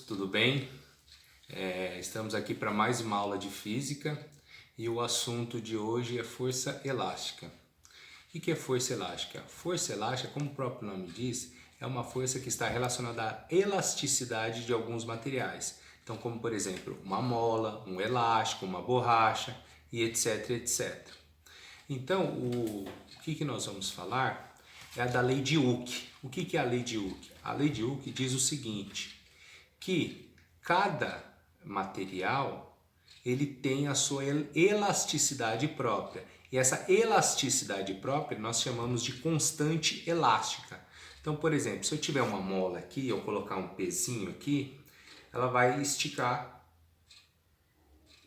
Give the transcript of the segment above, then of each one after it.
tudo bem? Estamos aqui para mais uma aula de física e o assunto de hoje é força elástica. O que é força elástica? Força elástica, como o próprio nome diz, é uma força que está relacionada à elasticidade de alguns materiais. Então, como por exemplo, uma mola, um elástico, uma borracha e etc, etc. Então, o que nós vamos falar é a da lei de Hooke. O que é a lei de Hooke? A lei de Hooke diz o seguinte, que cada material ele tem a sua elasticidade própria. E essa elasticidade própria nós chamamos de constante elástica. Então, por exemplo, se eu tiver uma mola aqui, eu colocar um pezinho aqui, ela vai esticar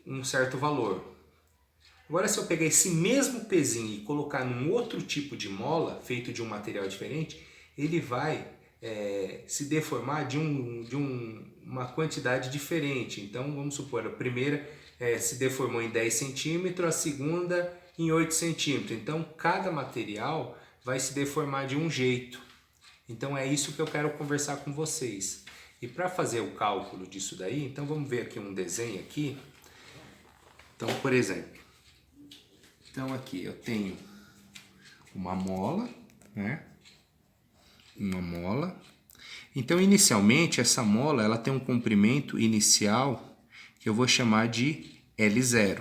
um certo valor. Agora, se eu pegar esse mesmo pezinho e colocar num outro tipo de mola, feito de um material diferente, ele vai se deformar de uma quantidade diferente. Então, vamos supor, a primeira se deformou em 10 centímetros, a segunda em 8 centímetros. Então, cada material vai se deformar de um jeito. Então, é isso que eu quero conversar com vocês. E para fazer o cálculo disso daí, então vamos ver aqui um desenho aqui. Então, por exemplo, aqui eu tenho uma mola, né? Uma mola. Então, inicialmente, essa mola ela tem um comprimento inicial que eu vou chamar de L0.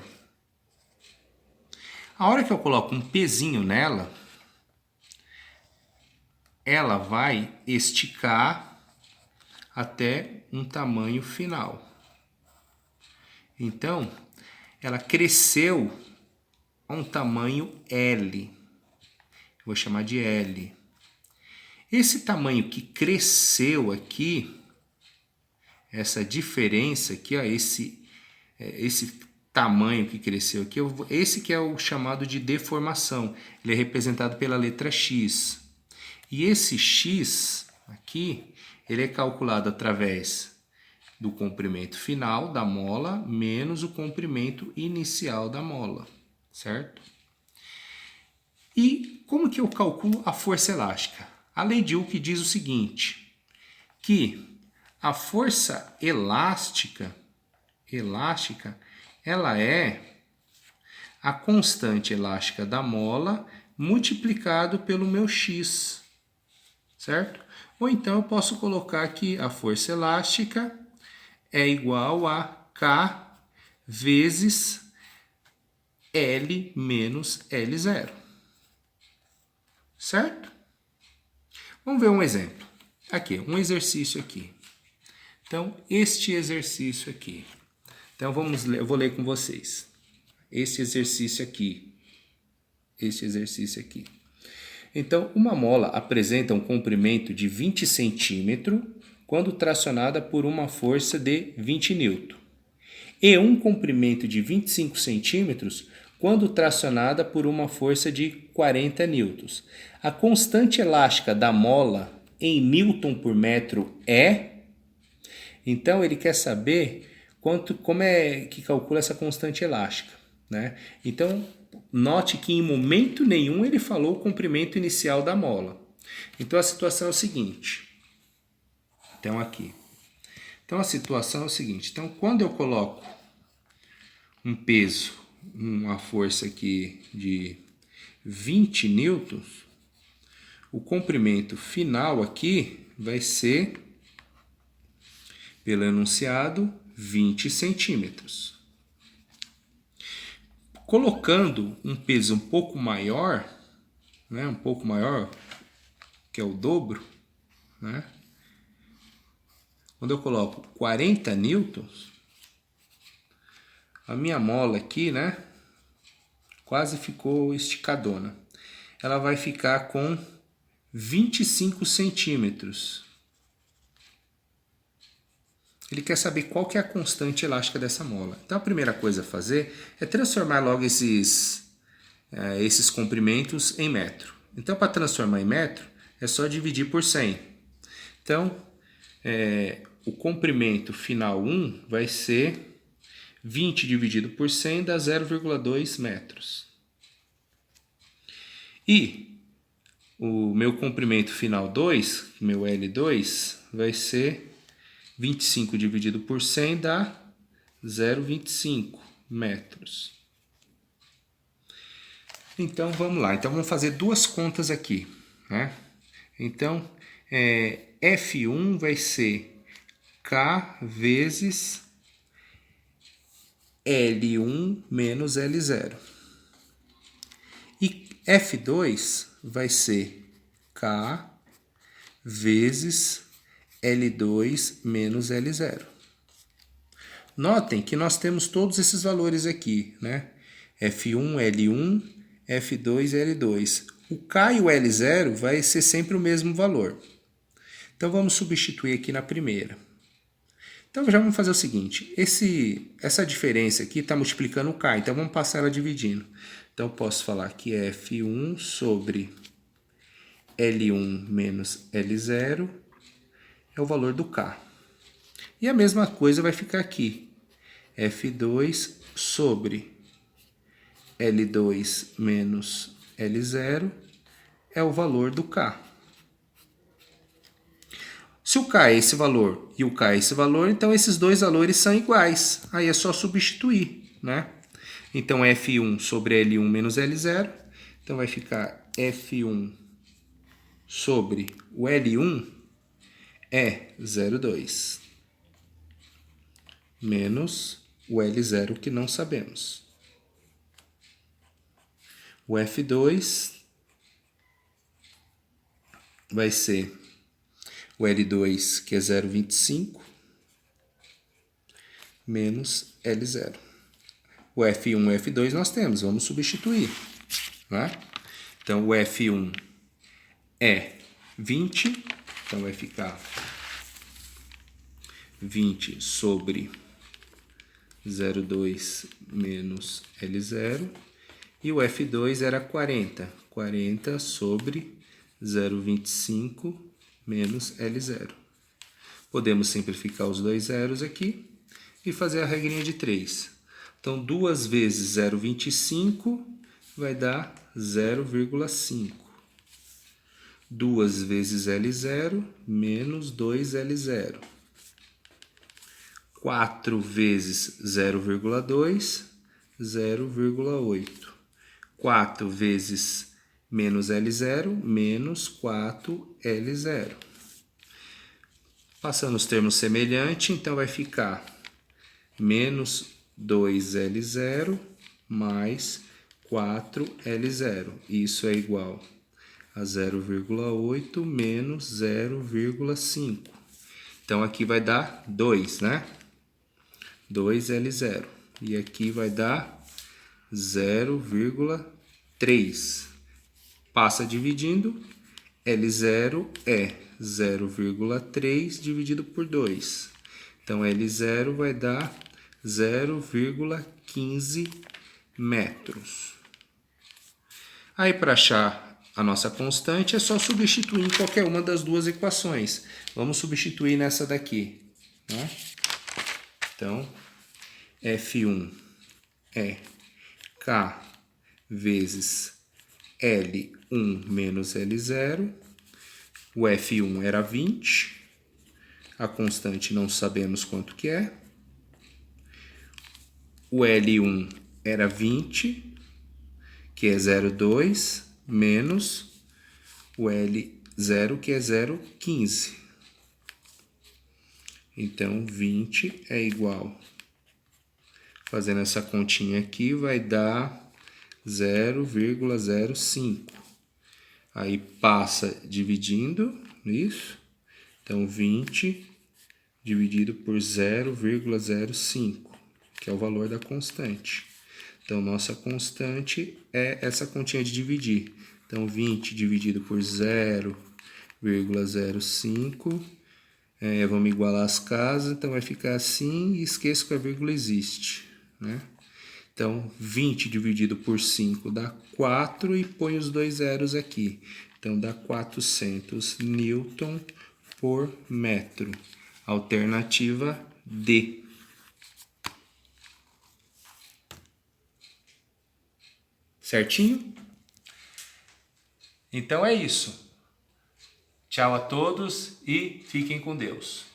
A hora que eu coloco um pezinho nela, ela vai esticar até um tamanho final. Então, ela cresceu a um tamanho L. Eu vou chamar de L. Esse tamanho que cresceu aqui, essa diferença aqui, ó, esse tamanho que cresceu aqui, esse que é o chamado de deformação. Ele é representado pela letra X. E esse X aqui, ele é calculado através do comprimento final da mola menos o comprimento inicial da mola, certo? E como que eu calculo a força elástica? A lei de Hooke diz o seguinte, que a força elástica, ela é a constante elástica da mola multiplicado pelo meu x, certo? Ou então eu posso colocar que a força elástica é igual a K vezes L menos L0, certo? Vamos ver um exemplo. Aqui, um exercício aqui. Então, este exercício aqui. Então, eu vou ler com vocês. Este exercício aqui. Então, uma mola apresenta um comprimento de 20 centímetros quando tracionada por uma força de 20 N. E um comprimento de 25 centímetros quando tracionada por uma força de 40 N. A constante elástica da mola em Newton por metro é... Então, ele quer saber como é que calcula essa constante elástica, né? Então, note que em momento nenhum ele falou o comprimento inicial da mola. Então, a situação é o seguinte. Então, aqui. Então, a situação é o seguinte. Então, quando eu coloco um peso, uma força aqui de 20 newtons, o comprimento final aqui vai ser, pelo enunciado, 20 centímetros. Colocando um peso um pouco maior, né, que é o dobro, né? Quando eu coloco 40 newtons, a minha mola aqui, né, quase ficou esticadona. Ela vai ficar com 25 centímetros. Ele quer saber qual que é a constante elástica dessa mola. Então, a primeira coisa a fazer é transformar logo esses comprimentos em metro. Então, para transformar em metro, é só dividir por 100. Então, o comprimento final 1 vai ser 20 dividido por 100 dá 0,2 metros. E o meu comprimento final 2, meu L2, vai ser 25 dividido por 100 dá 0,25 metros. Então, vamos lá. Então, vamos fazer duas contas aqui, né? Então, F1 vai ser K vezes L1 menos L0. E F2 vai ser K vezes L2 menos L0. Notem que nós temos todos esses valores aqui, né? F1, L1, F2 e L2. O K e o L0 vai ser sempre o mesmo valor. Então, vamos substituir aqui na primeira. Então, já vamos fazer o seguinte. Essa diferença aqui está multiplicando o K, então vamos passar ela dividindo. Então, posso falar que é F1 sobre L1 menos L0 é o valor do K. E a mesma coisa vai ficar aqui. F2 sobre L2 menos L0 é o valor do K. Se o K é esse valor e o K é esse valor, então esses dois valores são iguais. Aí é só substituir, né? Então, F1 sobre L1 menos L0. Então, vai ficar F1 sobre o L1 é 0,2. Menos o L0 que não sabemos. O F2 vai ser o L2, que é 0,25, menos L0. O F1 e o F2 nós temos, vamos substituir, né? Então, o F1 é 20, então vai ficar 20 sobre 0,2 menos L0. E o F2 era 40. 40 sobre 0,25 menos L0. Podemos simplificar os dois zeros aqui e fazer a regrinha de 3. Então, 2 vezes 0,25 vai dar 0,5. 2 vezes L0 menos 2L0. 4 vezes 0,2, 0,8. 4 vezes menos L0, menos 4L0. Passando os termos semelhantes, então vai ficar menos 2L0 mais 4L0. Isso é igual a 0,8 menos 0,5. Então, aqui vai dar 2, né? 2L0. E aqui vai dar 0,3. Passa dividindo. L0 é 0,3 dividido por 2. Então, L0 vai dar 0,15 metros. Aí, para achar a nossa constante, é só substituir em qualquer uma das duas equações. Vamos substituir nessa daqui, né? Então, F1 é K vezes L1 menos L0. O F1 era 20. A constante não sabemos quanto que é. O L1 era 20, que é 0,2, menos o L0, que é 0,15. Então, 20 é igual. Fazendo essa continha aqui, vai dar 0,05. Aí passa dividindo isso. Então, 20 dividido por 0,05, que é o valor da constante. Então, nossa constante é essa continha de dividir. Então, 20 dividido por 0,05. Vamos igualar as casas, então vai ficar assim e esqueço que a vírgula existe, né? Então, 20 dividido por 5 dá 4 e põe os dois zeros aqui. Então, dá 400 newton por metro. Alternativa D. Certinho? Então é isso. Tchau a todos e fiquem com Deus.